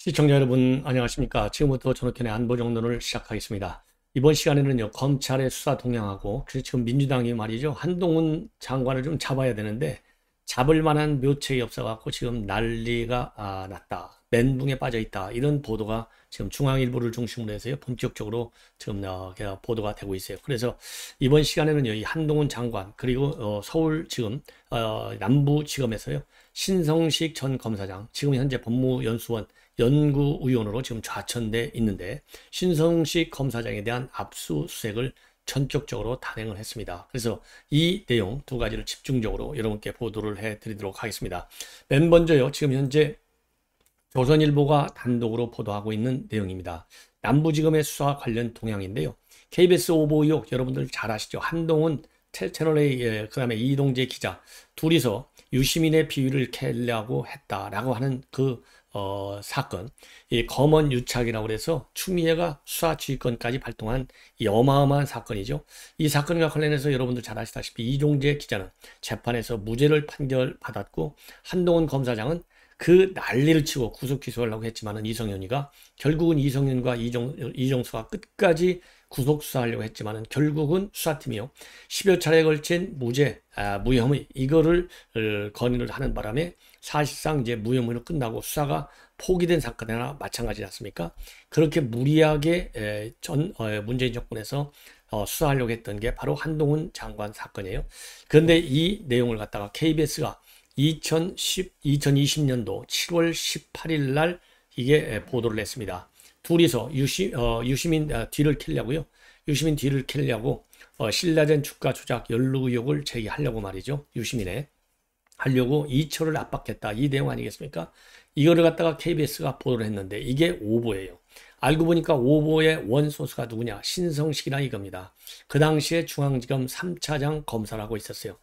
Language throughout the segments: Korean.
시청자 여러분 안녕하십니까. 지금부터 전학현의 안보정론을 시작하겠습니다. 이번 시간에는요, 검찰의 수사 동향하고 그래서 지금 민주당이 말이죠, 한동훈 장관을 좀 잡아야 되는데 잡을 만한 묘책이 없어갖고 지금 난리가 났다, 멘붕에 빠져 있다, 이런 보도가 지금 중앙일보를 중심으로 해서요 본격적으로 지금 보도가 되고 있어요. 그래서 이번 시간에는요, 이 한동훈 장관 그리고 서울 지금 남부지검에서요 신성식 전 검사장, 지금 현재 법무연수원 연구위원으로 지금 좌천돼 있는데, 신성식 검사장에 대한 압수수색을 전격적으로 단행을 했습니다. 그래서 이 내용 두 가지를 집중적으로 여러분께 보도를 해드리도록 하겠습니다. 맨 먼저요, 지금 현재 조선일보가 단독으로 보도하고 있는 내용입니다. 남부지검의 수사 관련 동향인데요. KBS 오보 의혹 여러분들 잘 아시죠? 한동훈 채널A, 그 다음에 이동재 기자 둘이서 유시민의 비위를 캐려고 했다라고 하는 그 사건, 이 검언 유착이라고 해서 추미애가 수사지휘권까지 발동한 이 어마어마한 사건이죠. 이 사건과 관련해서 여러분들 잘 아시다시피 이종재 기자는 재판에서 무죄를 판결받았고, 한동훈 검사장은 그 난리를 치고 구속 기소하려고 했지만은 이성윤이가 결국은 이성윤과 이정수가 끝까지 구속 수사하려고 했지만은 결국은 수사팀이요 10여 차례에 걸친 무혐의 이거를 건의를 하는 바람에 사실상 이제 무혐의로 끝나고 수사가 포기된 사건이나 마찬가지지 않습니까? 그렇게 무리하게 문재인 정권에서 수사하려고 했던 게 바로 한동훈 장관 사건이에요. 그런데 이 내용을 갖다가 KBS가 2020년도 7월 18일 날 이게 보도를 했습니다. 둘이서 유시민 뒤를 캐려고요. 유시민 뒤를 캐려고 신라젠 주가 조작 연루 의혹을 제기하려고 말이죠. 유시민에 하려고 이철을 압박했다, 이 내용 아니겠습니까? 이거를 갖다가 KBS가 보도를 했는데 이게 오보예요. 알고 보니까 오보의 원소스가 누구냐? 신성식이라 이겁니다. 그 당시에 중앙지검 3차장 검사를 하고 있었어요.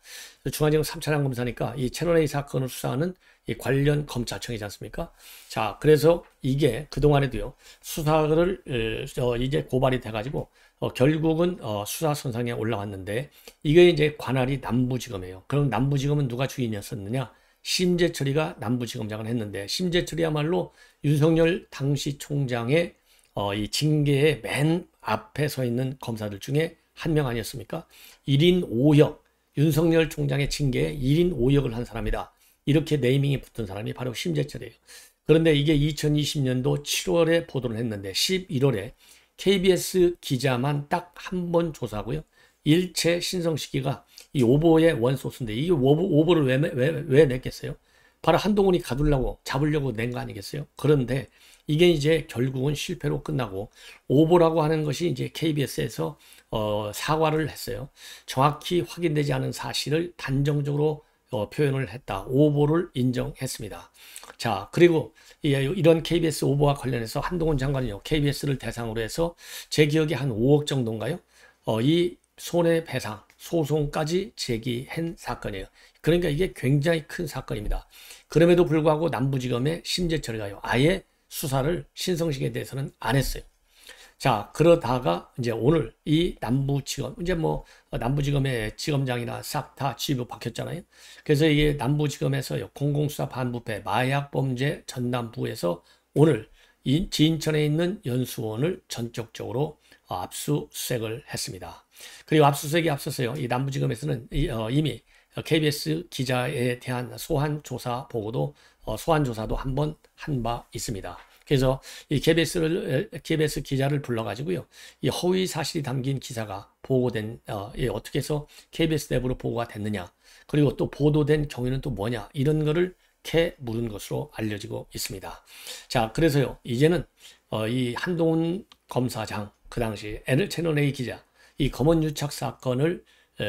중앙지검 3차장 검사니까 이 채널A 사건을 수사하는 이 관련 검찰청이지 않습니까? 자, 그래서 이게 그동안에도요, 수사를 이제 고발이 돼가지고 결국은 수사선상에 올라왔는데, 이게 이제 관할이 남부지검이에요. 그럼 남부지검은 누가 주인이었었느냐? 심재철이가 남부지검장을 했는데, 심재철이야말로 윤석열 당시 총장의 이 징계의 맨 앞에 서 있는 검사들 중에 한 명 아니었습니까? 1인 5역, 윤석열 총장의 징계에 1인 5역을 한 사람이다, 이렇게 네이밍이 붙은 사람이 바로 심재철이에요. 그런데 이게 2020년도 7월에 보도를 했는데 11월에 KBS 기자만 딱 한 번 조사하고요, 일체 신성식이가 이 오보의 원소스인데, 이게 오보를 왜 냈겠어요? 바로 한동훈이 가두려고 잡으려고 낸 거 아니겠어요? 그런데 이게 이제 결국은 실패로 끝나고, 오보라고 하는 것이 이제 KBS에서 사과를 했어요. 정확히 확인되지 않은 사실을 단정적으로 표현을 했다, 오보를 인정했습니다. 자, 그리고 이런 KBS 오보와 관련해서 한동훈 장관은요, KBS를 대상으로 해서 제 기억에 한 5억 정도인가요? 이 손해배상 소송까지 제기한 사건이에요. 그러니까 이게 굉장히 큰 사건입니다. 그럼에도 불구하고 남부지검의 심재철이가요, 아예 수사를 신성식에 대해서는 안 했어요. 자, 그러다가 이제 오늘 이 남부지검, 이제 뭐 남부지검의 지검장이나 싹 다 지휘부 바뀌었잖아요. 그래서 이게 남부지검에서요, 공공수사 반부패 마약범죄 전담부에서 오늘 진천에 있는 연수원을 전격적으로 압수수색을 했습니다. 그리고 압수수색이 앞서서요, 이 남부지검에서는 이미 KBS 기자에 대한 소환조사 보고도 소환조사도 한 번 한 바 있습니다. 그래서 이 KBS 기자를 불러가지고요, 이 허위 사실이 담긴 기사가 보고된 어떻게 해서 KBS 내부로 보고가 됐느냐, 그리고 또 보도된 경위는 또 뭐냐, 이런 거를 캐 물은 것으로 알려지고 있습니다. 자, 그래서요, 이제는 이 한동훈 검사장, 그 당시 채널A 기자, 이 검언유착 사건을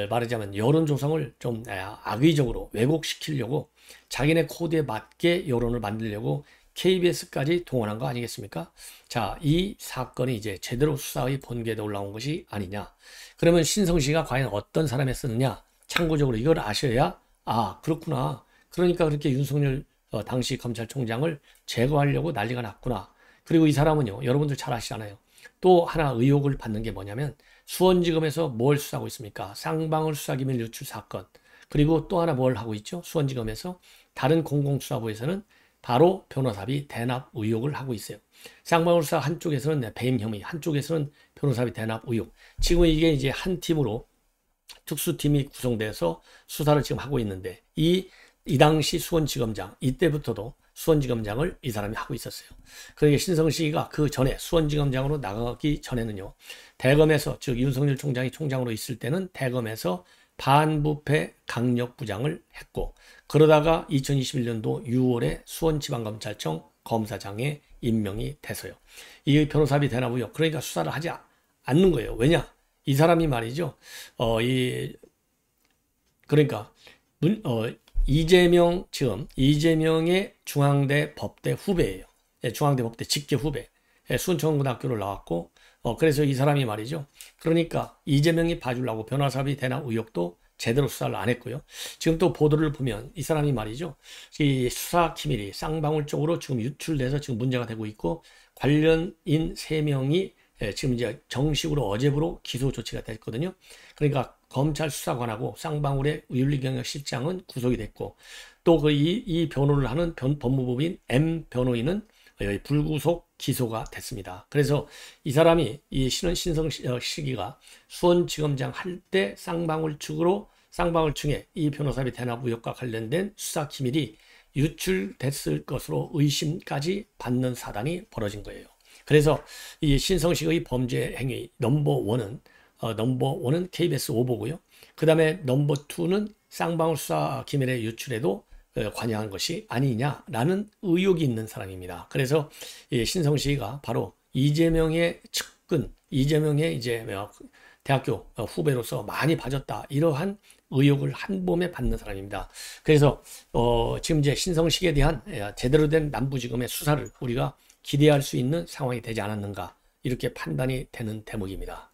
말하자면 여론 조성을 좀 악의적으로 왜곡시키려고, 자기네 코드에 맞게 여론을 만들려고 KBS까지 동원한 거 아니겠습니까? 자, 이 사건이 이제 제대로 수사의 본궤에 올라온 것이 아니냐. 그러면 신성식이가 과연 어떤 사람이었느냐? 참고적으로 이걸 아셔야, 아, 그렇구나, 그러니까 그렇게 윤석열 당시 검찰총장을 제거하려고 난리가 났구나. 그리고 이 사람은요, 여러분들 잘 아시잖아요. 또 하나 의혹을 받는 게 뭐냐면, 수원지검에서 뭘 수사하고 있습니까? 쌍방울 수사기밀 유출 사건. 그리고 또 하나 뭘 하고 있죠? 수원지검에서 다른 공공수사부에서는 바로 변호사비 대납 의혹을 하고 있어요. 쌍방울 수사 한쪽에서는 배임 혐의, 한쪽에서는 변호사비 대납 의혹. 지금 이게 이제 한 팀으로 특수팀이 구성돼서 수사를 지금 하고 있는데 이 당시 수원지검장, 이때부터도 수원지검장을 이 사람이 하고 있었어요. 그러니까 신성식이가 그 전에 수원지검장으로 나가기 전에는요, 대검에서, 즉 윤석열 총장이 총장으로 있을 때는 대검에서 반부패 강력부장을 했고, 그러다가 2021년도 6월에 수원지방검찰청 검사장에 임명이 돼서요. 이 변호사비 대납 의혹, 그러니까 수사를 하지 않는 거예요. 왜냐? 이 사람이 말이죠. 그러니까 이재명, 지금 이재명의 중앙대 법대 후배예요. 예, 중앙대 법대 직계 후배. 예, 순천고등학교를 나왔고, 그래서 이 사람이 말이죠. 그러니까 이재명이 봐주려고 변호사비 대납 의혹도 제대로 수사를 안 했고요. 지금 또 보도를 보면 이 사람이 말이죠. 이 수사 기밀이 쌍방울 쪽으로 지금 유출돼서 지금 문제가 되고 있고, 관련인 3명이 지금 이제 정식으로 어제부로 기소 조치가 됐거든요. 그러니까 검찰 수사관하고 쌍방울의 윤리경력실장은 구속이 됐고, 또 이 변호를 하는 법무부인 M 변호인은 불구속 기소가 됐습니다. 그래서 이 사람이 이 신성식이가 수원지검장 할 때 쌍방울 측에 이 변호사비 대납 의혹과 관련된 수사 기밀이 유출됐을 것으로 의심까지 받는 사단이 벌어진 거예요. 그래서 이 신성식의 범죄 행위 넘버1은 KBS 오보고요. 그 다음에 넘버2는 쌍방울 수사 기밀의 유출에도 관여한 것이 아니냐라는 의혹이 있는 사람입니다. 그래서 이 신성식이가 바로 이재명의 측근, 이재명의 이제 대학교 후배로서 많이 봐줬다, 이러한 의혹을 한 몸에 받는 사람입니다. 그래서 지금 이제 신성식에 대한 제대로 된 남부지검의 수사를 우리가 기대할 수 있는 상황이 되지 않았는가, 이렇게 판단이 되는 대목입니다.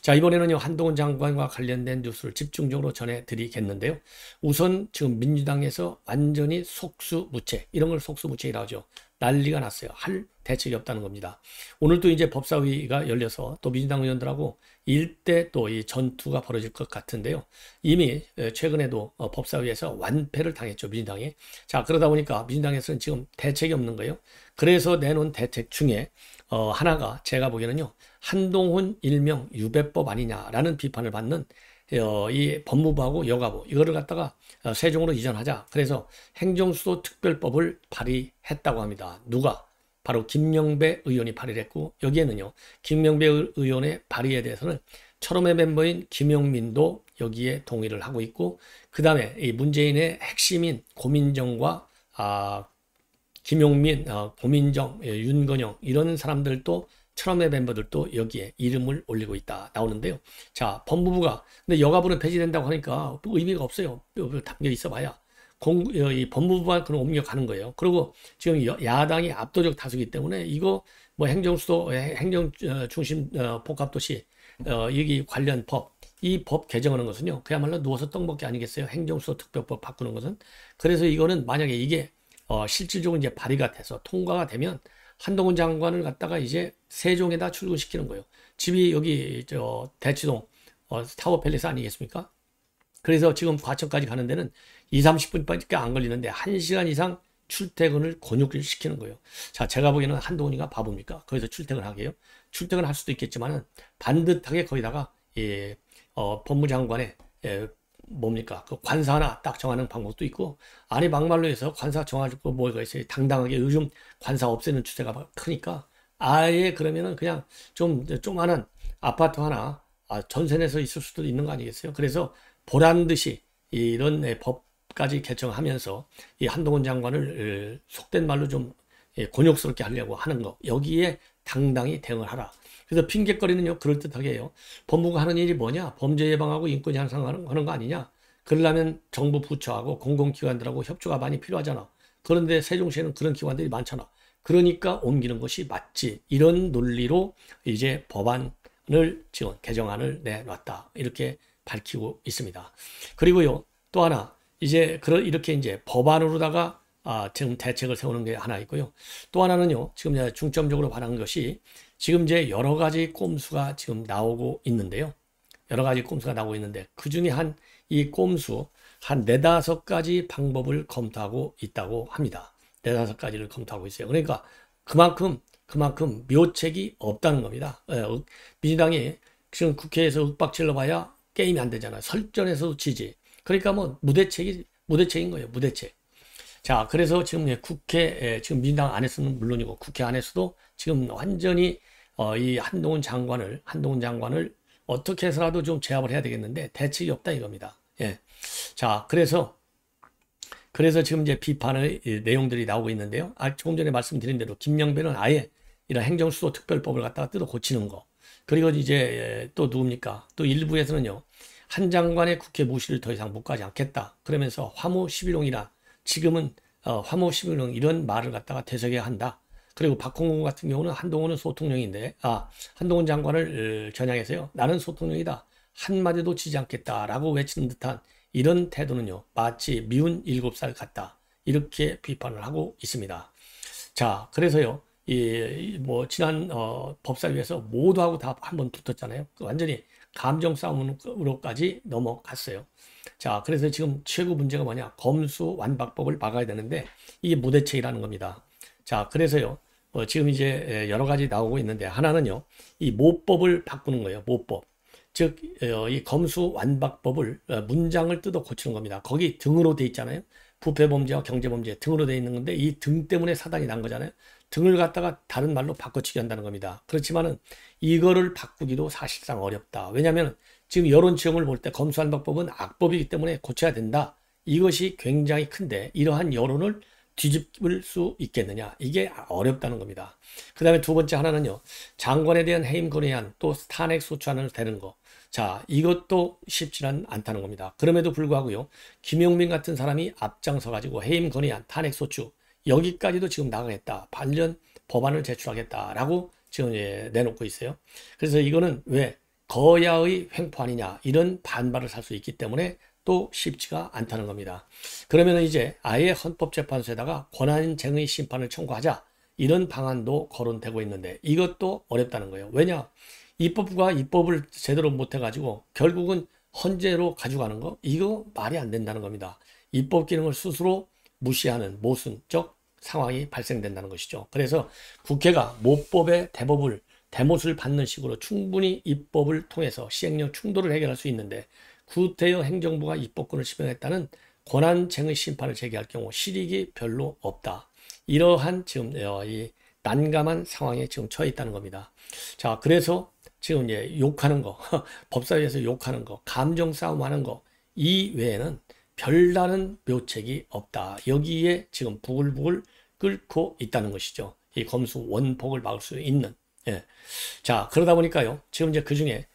자, 이번에는요, 한동훈 장관과 관련된 뉴스를 집중적으로 전해드리겠는데요. 우선 지금 민주당에서 완전히 속수무책, 이런 걸 속수무책이라고 하죠. 난리가 났어요. 할 대책이 없다는 겁니다. 오늘 또 이제 법사위가 열려서 또 민주당 의원들하고 일대 또 이 전투가 벌어질 것 같은데요. 이미 최근에도 법사위에서 완패를 당했죠, 민주당이. 자, 그러다 보니까 민주당에서는 지금 대책이 없는 거예요. 그래서 내놓은 대책 중에 하나가 제가 보기에는요, 한동훈 일명 유배법 아니냐라는 비판을 받는 이 법무부하고 여가부, 이거를 갖다가 세종으로 이전하자. 그래서 행정수도 특별법을 발의했다고 합니다. 누가? 바로 김명배 의원이 발의를 했고, 여기에는요, 김명배 의원의 발의에 대해서는 철험의 멤버인 김용민도 여기에 동의를 하고 있고, 그 다음에 이 문재인의 핵심인 고민정과 김용민, 고민정, 윤건영, 이런 사람들도, 철험의 멤버들도 여기에 이름을 올리고 있다 나오는데요. 자, 법무부가, 근데 여가부는 폐지된다고 하니까 의미가 없어요. 담겨 있어 봐야. 이 법무부가 그럼 옮겨가는 거예요. 그리고 지금 야당이 압도적 다수기 때문에 이거 뭐 행정수도, 행정중심 복합도시, 여기 관련 법, 이 법 개정하는 것은요, 그야말로 누워서 떡 먹기 아니겠어요? 행정수도 특별법 바꾸는 것은. 그래서 이거는 만약에 이게 실질적으로 이제 발의가 돼서 통과가 되면 한동훈 장관을 갖다가 이제 세종에다 출근시키는 거예요. 집이 여기 대치동 타워 팰리스 아니겠습니까? 그래서 지금 과천까지 가는 데는 2, 30분밖에 안 걸리는데 1시간 이상 출퇴근을 권유를 시키는 거예요. 자, 제가 보기에는 한동훈이가 바보입니까? 거기서 출퇴근하게요. 출퇴근할 수도 있겠지만은 반듯하게 거기다가 법무장관의 뭡니까? 그 관사 하나 딱 정하는 방법도 있고, 아니 막말로 해서 관사 정하고 뭐가 있어요. 당당하게 요즘 관사 없애는 추세가 크니까 아예 그러면은 그냥 조그마한 아파트 하나 전세 내서 있을 수도 있는 거 아니겠어요? 그래서 보란 듯이 이런 법까지 개정하면서 이 한동훈 장관을 속된 말로 좀 곤욕스럽게 하려고 하는 거, 여기에 당당히 대응을 하라. 그래서 핑계거리는요, 그럴듯하게 해요. 법무부가 하는 일이 뭐냐? 범죄 예방하고 인권 향상하는 거 아니냐? 그러려면 정부 부처하고 공공기관들하고 협조가 많이 필요하잖아. 그런데 세종시에는 그런 기관들이 많잖아. 그러니까 옮기는 것이 맞지. 이런 논리로 이제 법안을 지금 개정안을 내놨다, 이렇게 밝히고 있습니다. 그리고요, 또 하나, 이제 이렇게 이제 법안으로다가 지금 대책을 세우는 게 하나 있고요. 또 하나는요, 지금 중점적으로 바라는 것이, 지금 이제 여러 가지 꼼수가 지금 나오고 있는데요. 여러 가지 꼼수가 나오고 있는데, 그 중에 이 꼼수 한 4, 5가지 방법을 검토하고 있다고 합니다. 네다섯 가지를 검토하고 있어요. 그러니까 그만큼 묘책이 없다는 겁니다. 민주당이 지금 국회에서 윽박질러 봐야 게임이 안 되잖아요. 설전에서도 지지. 그러니까 뭐 무대책인 거예요. 무대책. 자, 그래서 지금 지금 민주당 안에서는 물론이고 국회 안에서도 지금 완전히 이 한동훈 장관을 어떻게 해서라도 좀 제압을 해야 되겠는데 대책이 없다 이겁니다. 예. 자, 그래서 지금 이제 비판의 내용들이 나오고 있는데요. 조금 전에 말씀드린 대로 김영배는 아예 이런 행정수도 특별법을 갖다가 뜯어 고치는 거. 그리고 이제 또 누굽니까? 또 일부에서는요. 한 장관의 국회 무시를 더 이상 못 가지 않겠다. 그러면서 화무 11홍이나 지금은 화무 11홍 이런 말을 갖다가 되새겨야 한다. 그리고 박홍근 같은 경우는 한동훈은 소통령인데 한동훈 장관을 겨냥해서요. 나는 소통령이다. 한마디도 지지 않겠다라고 외치는 듯한 이런 태도는요. 마치 미운 7살 같다. 이렇게 비판을 하고 있습니다. 자, 그래서요. 뭐 지난 법사위에서 모두하고 다 한번 붙었잖아요. 완전히 감정 싸움으로까지 넘어갔어요. 자, 그래서 지금 최고 문제가 뭐냐? 검수완박법을 막아야 되는데 이게 무대책이라는 겁니다. 자, 그래서요. 지금 이제 여러 가지 나오고 있는데 하나는요. 이 모법을 바꾸는 거예요. 모법. 즉, 이 검수완박법을 문장을 뜯어 고치는 겁니다. 거기 등으로 돼 있잖아요. 부패범죄와 경제범죄 등으로 돼 있는 건데 이 등 때문에 사단이 난 거잖아요. 등을 갖다가 다른 말로 바꿔치기 한다는 겁니다. 그렇지만은 이거를 바꾸기도 사실상 어렵다. 왜냐하면 지금 여론지형을 볼 때 검수완박법은 악법이기 때문에 고쳐야 된다. 이것이 굉장히 큰데 이러한 여론을 뒤집을 수 있겠느냐. 이게 어렵다는 겁니다. 그 다음에 두 번째 하나는요. 장관에 대한 해임 건의안 또 탄핵 소추안을 대는 거. 자, 이것도 쉽지는 않다는 겁니다. 그럼에도 불구하고요. 김용민 같은 사람이 앞장서 가지고 해임 건의안 탄핵 소추 여기까지도 지금 나가겠다. 반전 법안을 제출하겠다라고 지금 내놓고 있어요. 그래서 이거는 왜 거야의 횡포 아니냐 이런 반발을 살 수 있기 때문에 또 쉽지가 않다는 겁니다. 그러면 이제 아예 헌법재판소에다가 권한쟁의 심판을 청구하자 이런 방안도 거론되고 있는데 이것도 어렵다는 거예요. 왜냐? 입법부가 입법을 제대로 못해가지고 결국은 헌재로 가져가는 거 이거 말이 안 된다는 겁니다. 입법 기능을 스스로 무시하는 모순적 상황이 발생된다는 것이죠. 그래서 국회가 모법의 대못을 받는 식으로 충분히 입법을 통해서 시행령 충돌을 해결할 수 있는데 구태여 행정부가 입법권을 심행했다는 권한쟁의 심판을 제기할 경우 실익이 별로 없다. 이러한 지금 이 난감한 상황에 지금 처해 있다는 겁니다. 자, 그래서 지금 이제 욕하는 거, 법사위에서 욕하는 거, 감정 싸움하는 거, 이 외에는 별다른 묘책이 없다. 여기에 지금 부글부글 끓고 있다는 것이죠. 이 검수 원폭을 막을 수 있는. 예. 자, 그러다 보니까요. 지금 이제 그 중에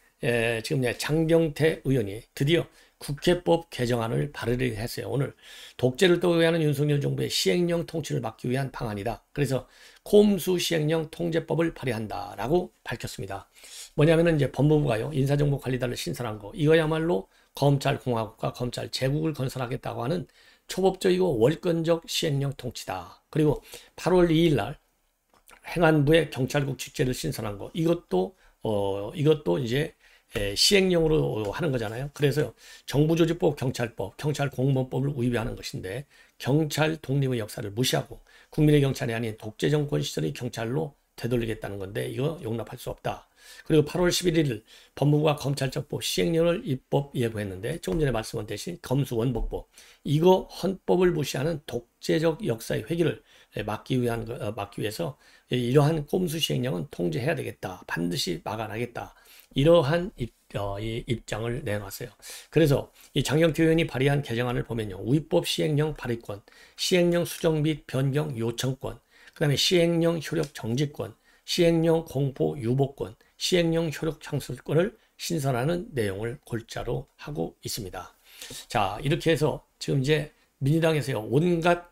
지금 이제 장경태 의원이 드디어 국회법 개정안을 발의를 했어요. 오늘 독재를 떠오하는 윤석열 정부의 시행령 통치를 막기 위한 방안이다. 그래서 꼼수 시행령 통제법을 발의한다라고 밝혔습니다. 뭐냐면은 이제 법무부가요. 인사정보관리단을 신설한 거. 이거야말로 검찰공화국과 검찰 제국을 건설하겠다고 하는 초법적이고 월권적 시행령 통치다. 그리고 8월 2일 날 행안부의 경찰국 직제를 신설한 거. 이것도 이제 시행령으로 하는 거잖아요. 그래서 정부조직법, 경찰법, 경찰공무원법을 위배하는 것인데 경찰 독립의 역사를 무시하고 국민의 경찰이 아닌 독재정권 시절의 경찰로 되돌리겠다는 건데 이거 용납할 수 없다. 그리고 8월 11일 법무부가 검찰청법 시행령을 입법 예고했는데 조금 전에 말씀한 대신 검수원복법 이거 헌법을 무시하는 독재적 역사의 회귀를 막기 위해서 이러한 꼼수 시행령은 통제해야 되겠다. 반드시 막아나겠다. 이러한 입장을 내놨어요. 그래서 이 장경태 의원이 발의한 개정안을 보면요. 위법 시행령 발의권, 시행령 수정 및 변경 요청권, 그 다음에 시행령 효력 정지권, 시행령 공포 유보권, 시행령 효력 창설권을 신설하는 내용을 골자로 하고 있습니다. 자, 이렇게 해서 지금 이제 민주당에서요. 온갖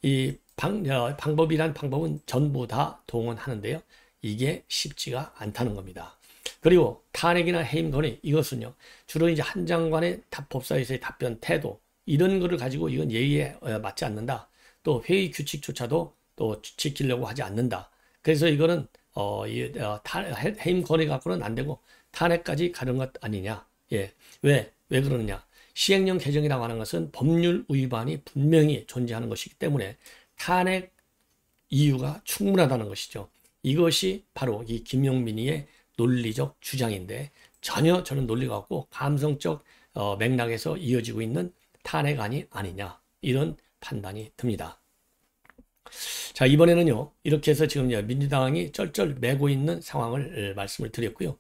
이 방법이란 방법은 전부 다 동원하는데요. 이게 쉽지가 않다는 겁니다. 그리고 탄핵이나 해임 건의 이것은요. 주로 이제 한 장관의 법사위에서의 답변 태도 이런 거를 가지고 이건 예의에 맞지 않는다. 또 회의 규칙조차도 또 지키려고 하지 않는다. 그래서 이거는 해임 건의 갖고는 안 되고 탄핵까지 가는 것 아니냐. 예. 왜 그러느냐. 시행령 개정이라고 하는 것은 법률 위반이 분명히 존재하는 것이기 때문에 탄핵 이유가 충분하다는 것이죠. 이것이 바로 이 김용민이의 논리적 주장인데 전혀 저는 논리가 없고 감성적 맥락에서 이어지고 있는 탄핵안이 아니냐 이런 판단이 듭니다. 자, 이번에는요 이렇게 해서 지금 민주당이 쩔쩔 매고 있는 상황을 말씀을 드렸고요.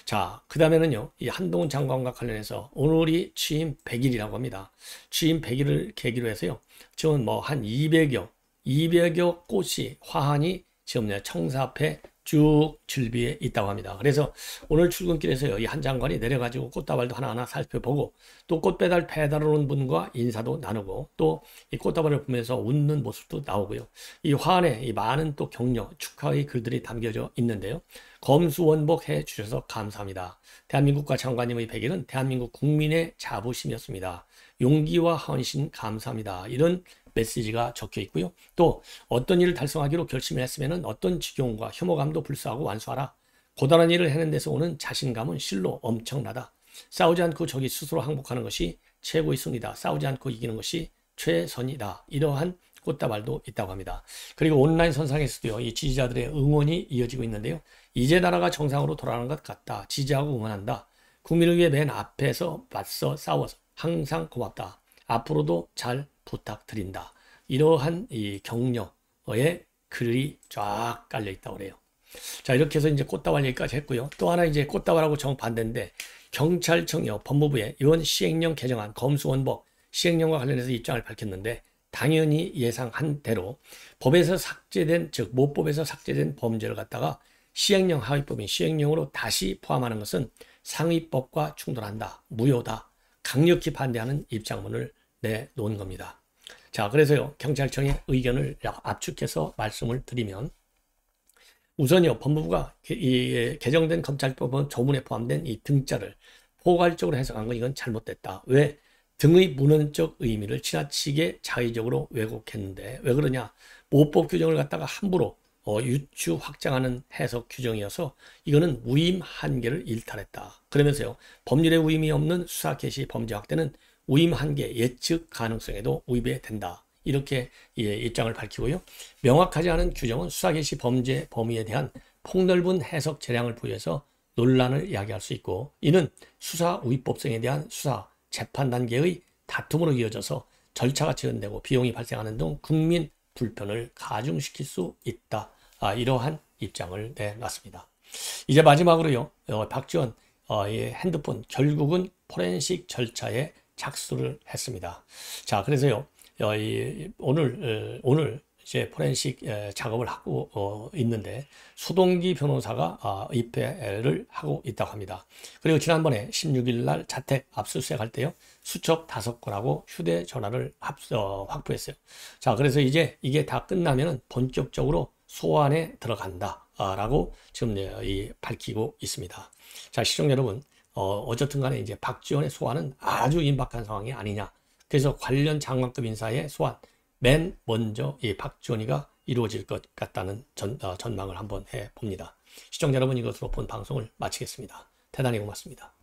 자, 그 다음에는요 이 한동훈 장관과 관련해서 오늘이 취임 100일이라고 합니다. 취임 100일을 계기로 해서요 지금 뭐 한 200여 꽃이 화환이 지금 청사 앞에 쭉 즐비해 있다고 합니다. 그래서 오늘 출근길에서요, 이 한 장관이 내려가지고 꽃다발도 하나하나 살펴보고 또 배달을 온 분과 인사도 나누고 또 이 꽃다발을 보면서 웃는 모습도 나오고요. 이 화환에 이 많은 또 격려, 축하의 글들이 담겨져 있는데요. 검수원복해 주셔서 감사합니다. 대한민국과 장관님의 100일은 대한민국 국민의 자부심이었습니다. 용기와 헌신 감사합니다. 이런 메시지가 적혀 있고요. 또 어떤 일을 달성하기로 결심을 했으면 어떤 지겨움과 혐오감도 불사하고 완수하라. 고단한 일을 해낸 데서 오는 자신감은 실로 엄청나다. 싸우지 않고 적이 스스로 항복하는 것이 최고의 승리다. 싸우지 않고 이기는 것이 최선이다. 이러한 꽃다발도 있다고 합니다. 그리고 온라인 선상에서도요, 이 지지자들의 응원이 이어지고 있는데요. 이제 나라가 정상으로 돌아가는 것 같다. 지지하고 응원한다. 국민을 위해 맨 앞에서 맞서 싸워서 항상 고맙다. 앞으로도 잘 부탁드린다. 이러한 이 격려의 글이 쫙 깔려 있다고 그래요. 자, 이렇게 해서 이제 꽃다발 얘기까지 했고요. 또 하나 이제 꽃다발하고 정반대인데 경찰청이요, 법무부의 이번 시행령 개정안 검수원복 시행령과 관련해서 입장을 밝혔는데 당연히 예상한 대로 법에서 삭제된, 즉 모법에서 삭제된 범죄를 갖다가 시행령 하위법인 시행령으로 다시 포함하는 것은 상위법과 충돌한다. 무효다. 강력히 반대하는 입장문을 내놓은 겁니다. 자, 그래서요 경찰청의 의견을 압축해서 말씀을 드리면 우선요 법무부가 이 개정된 검찰법은 조문에 포함된 이 등자를 포괄적으로 해석한 건 이건 잘못됐다. 왜? 등의 문헌적 의미를 지나치게 자의적으로 왜곡했는데 왜 그러냐? 모법 규정을 갖다가 함부로 유추 확장하는 해석 규정이어서 이거는 우임 한계를 일탈했다. 그러면서요 법률의 우임이 없는 수사 개시 범죄 확대는 우임 한계 예측 가능성에도 위배된다. 이렇게 입장을 밝히고요. 명확하지 않은 규정은 수사 개시 범죄 범위에 대한 폭넓은 해석 재량을 부여해서 논란을 야기할 수 있고 이는 수사 우위법성에 대한 수사 재판 단계의 다툼으로 이어져서 절차가 지연되고 비용이 발생하는 등 국민 불편을 가중시킬 수 있다. 이러한 입장을 내놨습니다. 이제 마지막으로요. 박지원 핸드폰 결국은 포렌식 절차에 착수를 했습니다. 자, 그래서요, 오늘 이제 포렌식 작업을 하고 있는데 수동기 변호사가 입회를 하고 있다고 합니다. 그리고 지난번에 16일 날 자택 압수수색할 때요, 수첩 5건하고 휴대전화를 확보했어요. 자, 그래서 이제 이게 다 끝나면은 본격적으로 소환에 들어간다라고 지금 밝히고 있습니다. 자, 시청자 여러분. 어쨌든 간에 이제 박지원의 소환은 아주 임박한 상황이 아니냐. 그래서 관련 장관급 인사의 소환, 맨 먼저 이 박지원이가 이루어질 것 같다는 전망을 한번 해봅니다. 시청자 여러분, 이것으로 본 방송을 마치겠습니다. 대단히 고맙습니다.